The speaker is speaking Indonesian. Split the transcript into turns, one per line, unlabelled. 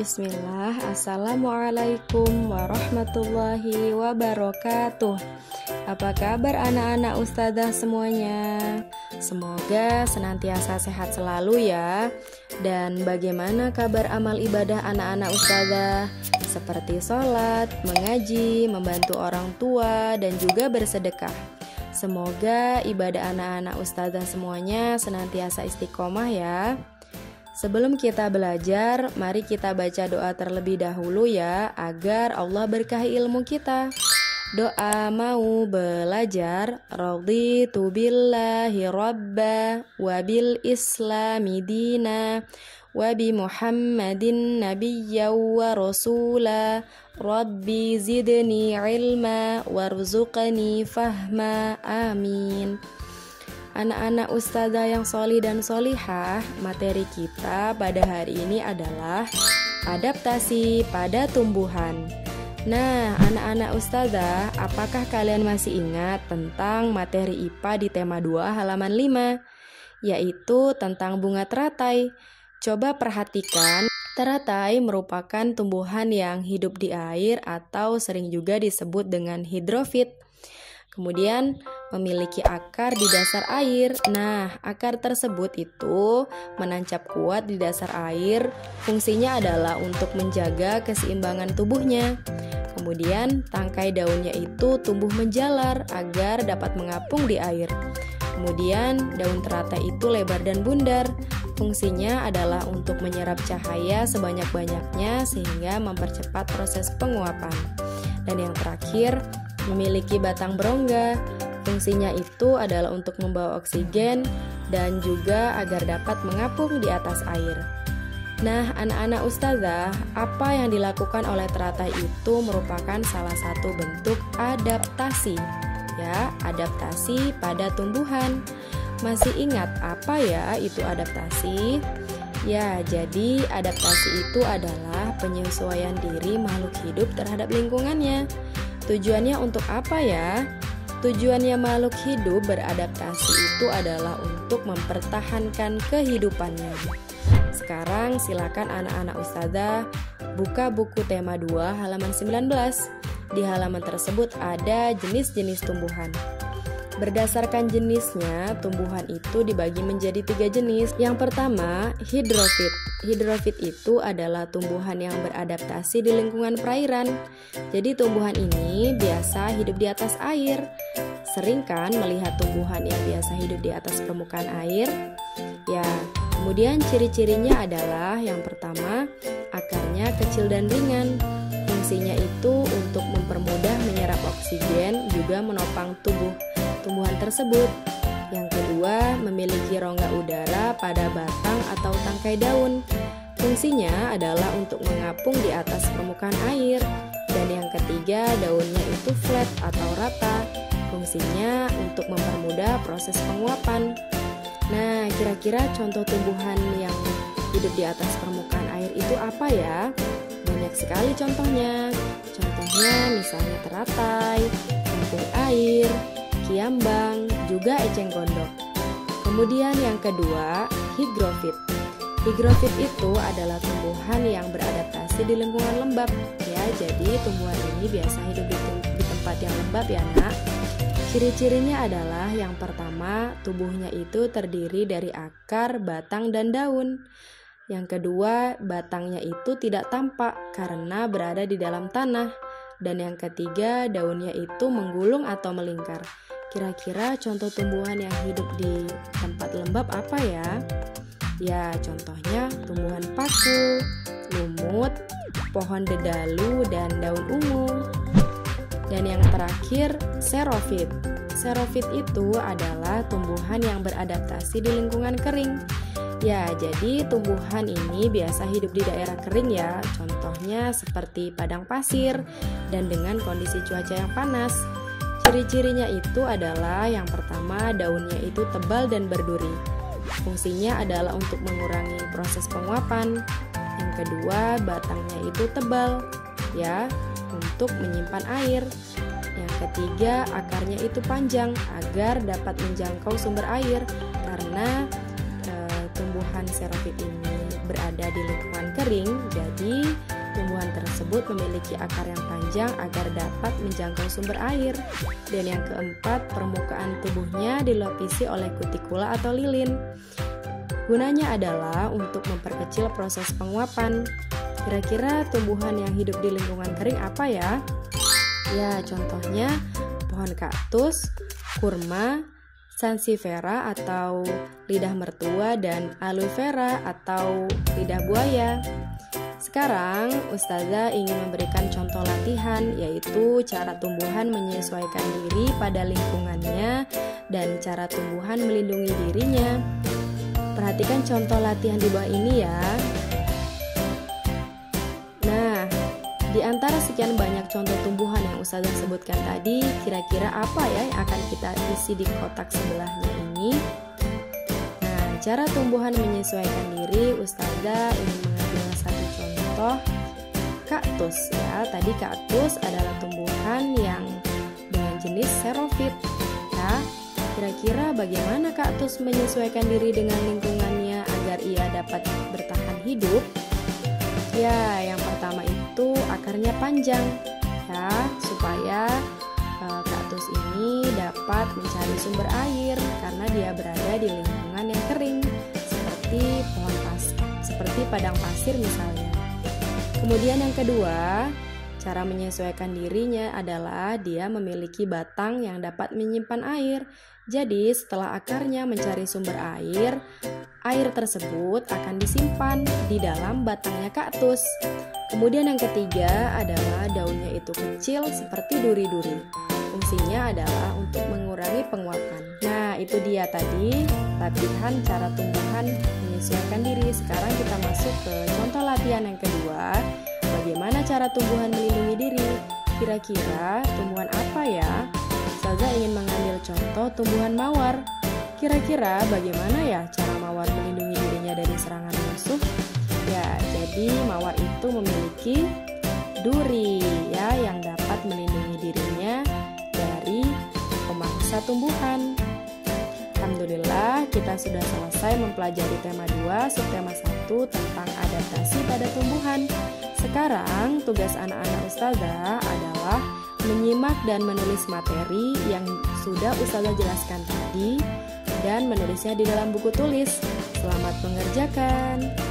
Bismillah. Assalamualaikum warahmatullahi wabarakatuh. Apa kabar anak-anak ustazah semuanya? Semoga senantiasa sehat selalu ya. Dan bagaimana kabar amal ibadah anak-anak ustazah? Seperti sholat, mengaji, membantu orang tua, dan juga bersedekah. Semoga ibadah anak-anak ustazah semuanya senantiasa istiqomah ya. Sebelum kita belajar, mari kita baca doa terlebih dahulu ya, agar Allah berkahi ilmu kita. Doa mau belajar, raditu billahi rabba, wa bil islami dina, wa bi muhammadin nabiyya wa rasula, rabbi zidni ilma, warzuqni fahma, amin. Anak-anak ustazah yang solih dan solihah, materi kita pada hari ini adalah adaptasi pada tumbuhan. Nah, anak-anak ustazah, apakah kalian masih ingat tentang materi IPA di tema 2 halaman 5? Yaitu tentang bunga teratai. Coba perhatikan, teratai merupakan tumbuhan yang hidup di air atau sering juga disebut dengan hidrofit. Kemudian memiliki akar di dasar air. Nah, akar tersebut itu menancap kuat di dasar air. Fungsinya adalah untuk menjaga keseimbangan tubuhnya. Kemudian tangkai daunnya itu tumbuh menjalar agar dapat mengapung di air. Kemudian daun teratai itu lebar dan bundar. Fungsinya adalah untuk menyerap cahaya sebanyak-banyaknya sehingga mempercepat proses penguapan. Dan yang terakhir, memiliki batang berongga. Fungsinya itu adalah untuk membawa oksigen dan juga agar dapat mengapung di atas air. Nah, anak-anak ustazah, apa yang dilakukan oleh teratai itu merupakan salah satu bentuk adaptasi. Ya, adaptasi pada tumbuhan. Masih ingat apa ya itu adaptasi? Ya, jadi adaptasi itu adalah penyesuaian diri makhluk hidup terhadap lingkungannya. Tujuannya untuk apa ya? Tujuannya makhluk hidup beradaptasi itu adalah untuk mempertahankan kehidupannya. Sekarang silakan anak-anak ustazah buka buku tema 2 halaman 19. Di halaman tersebut ada jenis-jenis tumbuhan. Berdasarkan jenisnya, tumbuhan itu dibagi menjadi 3 jenis. Yang pertama, hidrofit. Hidrofit itu adalah tumbuhan yang beradaptasi di lingkungan perairan. Jadi tumbuhan ini biasa hidup di atas air. Sering kan melihat tumbuhan yang biasa hidup di atas permukaan air? Ya, kemudian ciri-cirinya adalah yang pertama, akarnya kecil dan ringan. Fungsinya itu untuk mempermudah menyerap oksigen, juga menopang tumbuhan tersebut. Yang kedua, memiliki rongga udara pada batang atau tangkai daun. Fungsinya adalah untuk mengapung di atas permukaan air. Dan yang ketiga, daunnya itu flat atau rata. Fungsinya untuk mempermudah proses penguapan. Nah, kira-kira contoh tumbuhan yang hidup di atas permukaan air itu apa ya? Banyak sekali contohnya. Contohnya misalnya teratai, kangkung air, kiambang, juga eceng gondok. Kemudian yang kedua, higrofit. Higrofit itu adalah tumbuhan yang beradaptasi di lingkungan lembab. Ya, jadi tumbuhan ini biasa hidup di tempat yang lembab ya, Nak. Ciri-cirinya adalah yang pertama, tubuhnya itu terdiri dari akar, batang, dan daun. Yang kedua, batangnya itu tidak tampak karena berada di dalam tanah. Dan yang ketiga, daunnya itu menggulung atau melingkar. Kira-kira contoh tumbuhan yang hidup di tempat lembab apa ya? Ya, contohnya tumbuhan paku, lumut, pohon dedalu, dan daun ungu. Dan yang terakhir, xerofit. Xerofit itu adalah tumbuhan yang beradaptasi di lingkungan kering. Ya, jadi tumbuhan ini biasa hidup di daerah kering ya. Contohnya seperti padang pasir dan dengan kondisi cuaca yang panas. Ciri-cirinya itu adalah yang pertama, daunnya itu tebal dan berduri. Fungsinya adalah untuk mengurangi proses penguapan. Yang kedua, batangnya itu tebal ya, untuk menyimpan air. Yang ketiga, akarnya itu panjang agar dapat menjangkau sumber air karena tumbuhan xerofit ini berada di lingkungan kering, jadi tumbuhan tersebut memiliki akar yang panjang agar dapat menjangkau sumber air. Dan yang keempat, permukaan tubuhnya dilapisi oleh kutikula atau lilin. Gunanya adalah untuk memperkecil proses penguapan. Kira-kira tumbuhan yang hidup di lingkungan kering apa ya? Ya, contohnya pohon kaktus, kurma, sansevieria atau lidah mertua, dan aloe vera atau lidah buaya. Sekarang, Ustazah ingin memberikan contoh latihan, yaitu cara tumbuhan menyesuaikan diri pada lingkungannya dan cara tumbuhan melindungi dirinya. Perhatikan contoh latihan di bawah ini ya. Nah, di antara sekian banyak contoh tumbuhan yang Ustazah sebutkan tadi, kira-kira apa ya yang akan kita isi di kotak sebelahnya ini? Nah, cara tumbuhan menyesuaikan diri, Ustazah ingin mengambil satu contoh kaktus ya. Tadi kaktus adalah tumbuhan yang dengan jenis xerophyte ya. Kira-kira bagaimana kaktus menyesuaikan diri dengan lingkungannya agar ia dapat bertahan hidup? Ya, yang pertama itu akarnya panjang ya, supaya kaktus ini dapat mencari sumber air karena dia berada di lingkungan yang kering seperti padang pasir misalnya. Kemudian yang kedua, cara menyesuaikan dirinya adalah dia memiliki batang yang dapat menyimpan air. Jadi setelah akarnya mencari sumber air, air tersebut akan disimpan di dalam batangnya kaktus. Kemudian yang ketiga adalah daunnya itu kecil seperti duri-duri. Fungsinya adalah untuk mengurangi penguapan. Nah, itu dia tadi latihan cara tumbuhan menyesuaikan diri. Sekarang kita masuk ke contoh latihan yang kedua. Bagaimana cara tumbuhan melindungi diri? Kira-kira tumbuhan apa ya? Ustazah ingin mengambil contoh tumbuhan mawar. Kira-kira bagaimana ya cara mawar melindungi dirinya dari serangan musuh? Ya, jadi mawar itu memiliki duri ya yang dapat melindungi dirinya dari pemangsa tumbuhan. Alhamdulillah, kita sudah selesai mempelajari tema 2, subtema 1 tentang adaptasi pada tumbuhan. Sekarang, tugas anak-anak Ustazah adalah menyimak dan menulis materi yang sudah Ustazah jelaskan tadi dan menulisnya di dalam buku tulis. Selamat mengerjakan.